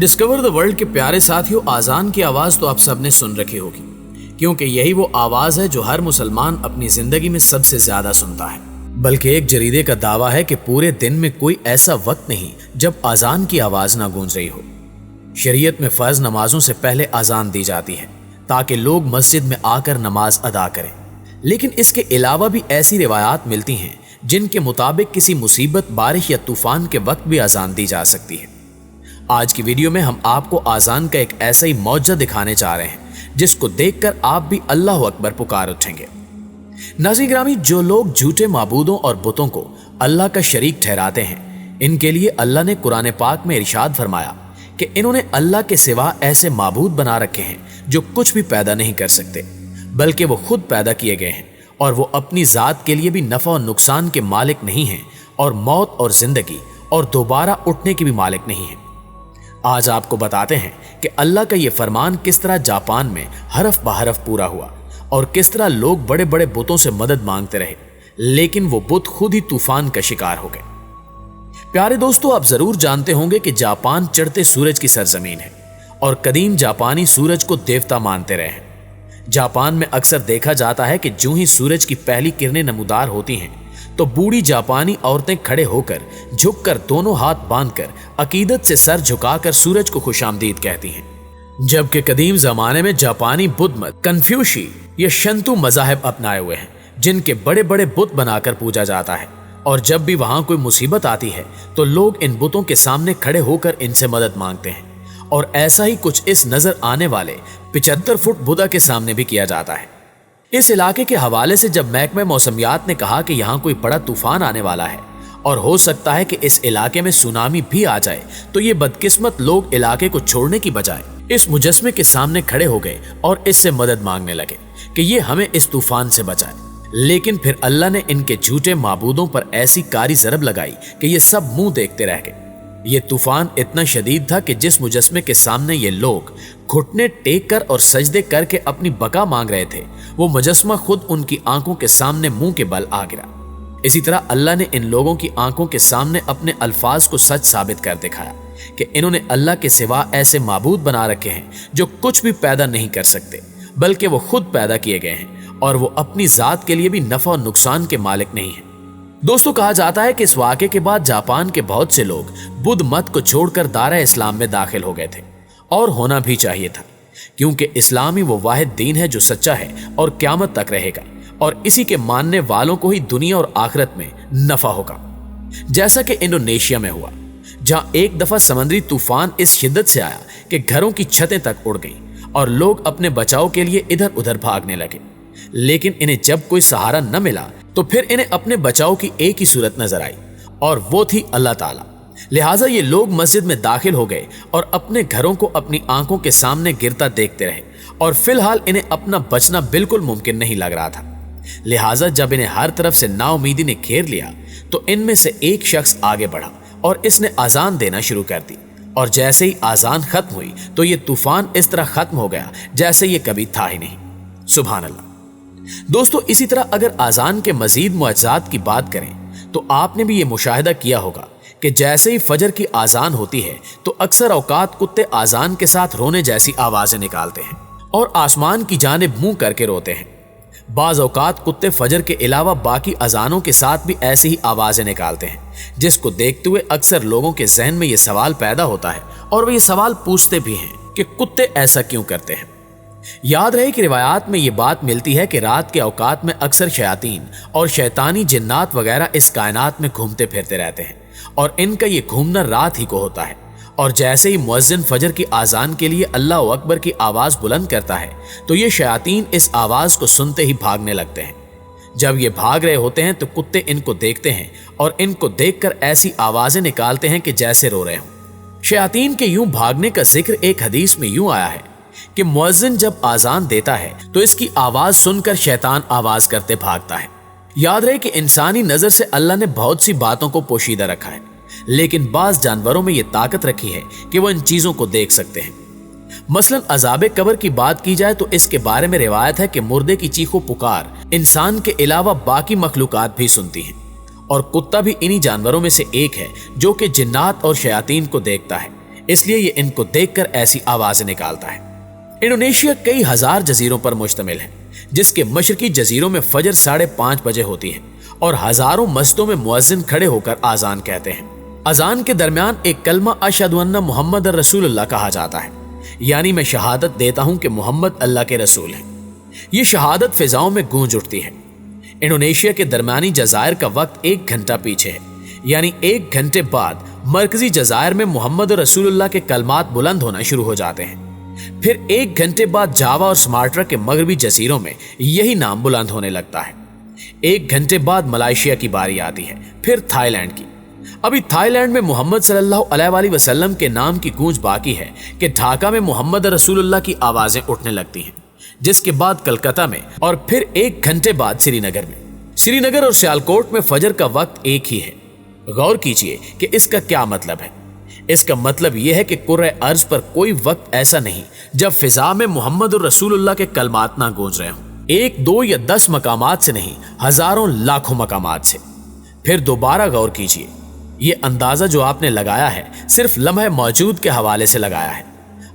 Discover the world के प्यारे साथियों, आजान की आवाज तो आप सबने सुन रखी होगी, क्योंकि यही वो आवाज है जो हर मुसलमान अपनी जिंदगी में सबसे ज्यादा सुनता है। बल्कि एक जरीदे का दावा है कि पूरे दिन में कोई ऐसा वक्त नहीं जब आजान की आवाज ना गूंज रही हो। शरीयत में फर्ज नमाजों से पहले आजान दी जाती है ताकि लोग मस्जिद में आकर नमाज अदा करें, लेकिन इसके अलावा भी ऐसी रिवायात मिलती हैं जिनके मुताबिक किसी मुसीबत, बारिश या तूफान के वक्त भी आजान दी जा सकती है। आज की वीडियो में हम आपको आजान का एक ऐसा ही मौजज़ा दिखाने जा रहे हैं जिसको देखकर आप भी अल्लाह अकबर पुकार उठेंगे। नाज़रीन गिरामी, जो लोग झूठे माबूदों और बुतों को अल्लाह का शरीक ठहराते हैं, इनके लिए अल्लाह ने कुरान पाक में इरशाद फरमाया कि इन्होंने अल्लाह के सिवा ऐसे माबूद बना रखे हैं जो कुछ भी पैदा नहीं कर सकते, बल्कि वो खुद पैदा किए गए हैं और वो अपनी ज़ात के लिए भी नफ़ा और नुकसान के मालिक नहीं हैं और मौत और ज़िंदगी और दोबारा उठने के भी मालिक नहीं हैं। आज आपको बताते हैं कि अल्लाह का ये फरमान किस तरह जापान में हरफ बहरफ पूरा हुआ और किस तरह लोग बड़े बड़े बुतों से मदद मांगते रहे, लेकिन वो बुत खुद ही तूफान का शिकार हो गए। प्यारे दोस्तों, आप जरूर जानते होंगे कि जापान चढ़ते सूरज की सरजमीन है और कदीम जापानी सूरज को देवता मानते रहे हैं। जापान में अक्सर देखा जाता है कि जो ही सूरज की पहली किरणें नमूदार होती हैं तो बूढ़ी जापानी औरतें खड़े होकर, झुककर, दोनों हाथ बांधकर, अकीदत से सर झुकाकर सूरज को खुशामदीद कहती हैं। जबकि कदीम जमाने में जापानी बुद्ध मत, कन्फ्यूशी या शंतु मज़ाहिब अपनाए हुए हैं जिनके बड़े बड़े बुत बनाकर पूजा जाता है, और जब भी वहां कोई मुसीबत आती है तो लोग इन बुतों के सामने खड़े होकर इनसे मदद मांगते हैं। और ऐसा ही कुछ इस नजर आने वाले 75 फुट बुद्धा के सामने भी किया जाता है। इस इलाके के हवाले से जब महकमे मौसमियात ने कहा कि यहाँ कोई बड़ा तूफान आने वाला है और हो सकता है कि इस इलाके में सुनामी भी आ जाए, तो ये बदकिस्मत लोग इलाके को छोड़ने की बजाय इस मुजस्मे के सामने खड़े हो गए और इससे मदद मांगने लगे कि ये हमें इस तूफान से बचाए। लेकिन फिर अल्लाह ने इनके झूठे माबूदों पर ऐसी कारी ज़रब लगाई कि ये सब मुंह देखते रह गए। ये तूफान इतना शदीद था कि जिस मुजस्मे के सामने ये लोग घुटने टेक कर और सजदे करके अपनी बका मांग रहे थे, वो मुजस्मा खुद उनकी आंखों के सामने मुंह के बल आ गिरा। इसी तरह अल्लाह ने इन लोगों की आंखों के सामने अपने अल्फाज को सच साबित कर दिखाया कि इन्होंने अल्लाह के सिवा ऐसे माबूद बना रखे हैं जो कुछ भी पैदा नहीं कर सकते, बल्कि वो खुद पैदा किए गए हैं और वो अपनी जात के लिए भी नफा और नुकसान के मालिक नहीं है। दोस्तों, कहा जाता है कि इस वाक़े के बाद जापान के बहुत से लोग बुद्ध मत को छोड़कर दारा इस्लाम में दाखिल हो गए थे, और होना भी चाहिए था, क्योंकि इस्लाम ही वो वाहिद दीन है जो सच्चा है और क़यामत तक रहेगा, और इसी के मानने वालों को ही दुनिया और आखिरत में नफा होगा। जैसा कि इंडोनेशिया में हुआ, जहां एक दफा समुद्री तूफान इस शिद्दत से आया कि घरों की छतें तक उड़ गईं और लोग अपने बचाव के लिए इधर उधर भागने लगे, लेकिन इन्हें जब कोई सहारा न मिला तो फिर इन्हें अपने बचाव की एक ही सूरत नजर आई, और वो थी अल्लाह ताला। लिहाजा ये लोग मस्जिद में दाखिल हो गए और अपने घरों को अपनी आंखों के सामने गिरता देखते रहे, और फिलहाल इन्हें अपना बचना बिल्कुल मुमकिन नहीं लग रहा था। लिहाजा जब इन्हें हर तरफ से नाउमीदी ने घेर लिया तो इनमें से एक शख्स आगे बढ़ा और इसने आजान देना शुरू कर दी, और जैसे ही आजान खत्म हुई तो ये तूफान इस तरह खत्म हो गया जैसे ये कभी था ही नहीं। सुभान अल्लाह। दोस्तों, इसी तरह अगर आजान के मजीद मुअज्जात की बात करें तो आपने भी ये मुशाहिदा किया होगा कि जैसे ही फजर की आजान होती है तो अक्सर औकात कुत्ते आजान के साथ रोने जैसी आवाजें निकालते हैं और आसमान की जानिब मुंह करके रोते हैं। बाज औकात कुत्ते फजर के अलावा बाकी अजानों के साथ भी ऐसी ही आवाजें निकालते हैं, जिसको देखते हुए अक्सर लोगों के जहन में ये सवाल पैदा होता है और वो ये सवाल पूछते भी हैं कि कुत्ते ऐसा क्यों करते हैं। याद रहे कि रिवायात में ये बात मिलती है कि रात के औकात में अक्सर शयातीन और शैतानी जिन्नात वगैरह इस कायनात में घूमते फिरते रहते हैं, और इनका ये घूमना रात ही को होता है। और जैसे ही मुअज्जिन फजर की आजान के लिए अल्लाह अकबर की आवाज बुलंद करता है तो ये शयातीन इस आवाज को सुनते ही भागने लगते हैं। जब ये भाग रहे होते हैं तो कुत्ते इनको देखते हैं और इनको देखकर ऐसी आवाजें निकालते हैं कि जैसे रो रहे हों। शयातीन के यूं भागने का जिक्र एक हदीस में यूं आया है कि मुअज्जिन जब आजान देता है तो इसकी आवाज सुनकर शैतान आवाज करते भागता है। याद रहे कि इंसानी नजर से अल्लाह ने बहुत सी बातों को पोशीदा रखा है, लेकिन बाज जानवरों में यह ताकत रखी है कि वो इन चीजों को देख सकते हैं। मसलन अजाब कब्र की बात की जाए तो इसके बारे में रिवायत है कि मुर्दे की चीखों पुकार इंसान के अलावा बाकी मखलूकात भी सुनती हैं, और कुत्ता भी इन्हीं जानवरों में से एक है जो कि जिन्नात और शयातीन को देखता है। इसलिए ये इनको देखकर ऐसी आवाजें निकालता है। इंडोनेशिया कई हजार जजीरों पर मुश्तमिल है, जिसके मशरकी जजीरों में फजर 5:30 बजे होती है और हजारों मस्जिदों में मुअज्जिन खड़े होकर आजान कहते हैं। अजान के दरमियान एक कलमा अशहदु अन्ना मुहम्मद रसूलुल्लाह कहा जाता है, यानी मैं शहादत देता हूं कि मोहम्मद अल्लाह के रसूल हैं। ये शहादत फिजाओं में गूंज उठती है। इंडोनेशिया के दरमियानी जजायर का वक्त 1 घंटा पीछे है, यानी 1 घंटे बाद मरकजी जजायर में मोहम्मद रसूलुल्लाह के कलमात बुलंद होना शुरू हो जाते हैं। फिर 1 घंटे बाद जावा और सुमाट्रा के मगरबी जजीरों में यही नाम बुलंद होने लगता है। 1 घंटे बाद मलेशिया की बारी आती है, फिर थाईलैंड की। अभी थाईलैंड में मोहम्मद सल्लल्लाहु अलैहि वसल्लम के नाम की गूंज बाकी है कि ढाका में मोहम्मद रसूलुल्लाह की आवाजें उठने लगती हैं, जिसके बाद कलकत्ता में और फिर 1 घंटे बाद श्रीनगर में। श्रीनगर और सियालकोट में फजर का वक्त एक ही है। गौर कीजिए कि इसका क्या मतलब है। इसका मतलब यह है कि कुर्रे अर्ज पर कोई वक्त ऐसा नहीं जब फिजा में मोहम्मद रसूलुल्लाह के कलमात ना गूंज रहे हों। 1, 2 या 10 मकामात से नहीं, हजारों लाखों मकामात से। फिर दोबारा गौर कीजिए, ये अंदाजा जो आपने लगाया है सिर्फ लम्हे मौजूद के हवाले से लगाया है।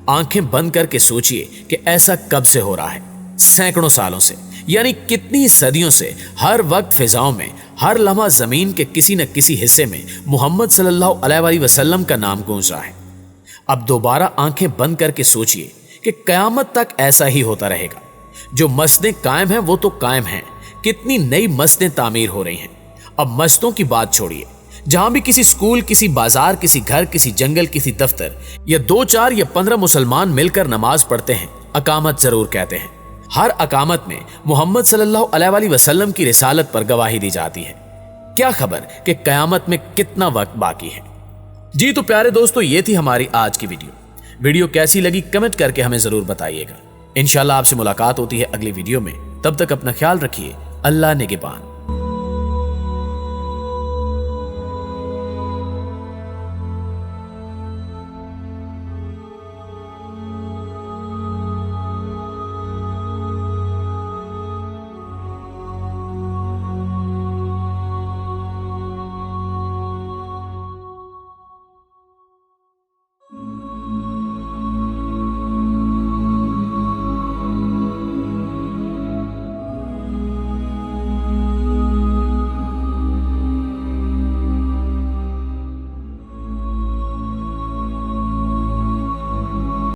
आंखें बंद करके सोचिए कि ऐसा कब से हो रहा है। सैकड़ों सालों से, यानी कितनी सदियों से हर वक्त फिजाओं में, हर लम्हा जमीन के किसी न किसी हिस्से में मोहम्मद सल्लल्लाहु अलैहि वसल्लम का नाम गूंज रहा है। अब दोबारा आंखें बंद करके सोचिए कि कयामत तक ऐसा ही होता रहेगा। जो मस्जिदें कायम हैं वो तो कायम हैं, कितनी नई मस्जिदें तामीर हो रही हैं। अब मस्जिदों की बात छोड़िए, जहां भी किसी स्कूल, किसी बाजार, किसी घर, किसी जंगल, किसी दफ्तर या 2, 4 या 15 मुसलमान मिलकर नमाज पढ़ते हैं, अकामत जरूर कहते हैं। हर अकामत में मोहम्मद सल्लल्लाहु अलैहि वसल्लम की रिसालत पर गवाही दी जाती है। क्या खबर कि कयामत में कितना वक्त बाकी है। जी तो प्यारे दोस्तों, ये थी हमारी आज की वीडियो कैसी लगी कमेंट करके हमें जरूर बताइएगा। इंशाल्लाह आपसे मुलाकात होती है अगली वीडियो में। तब तक अपना ख्याल रखिए। अल्लाह निगहबान।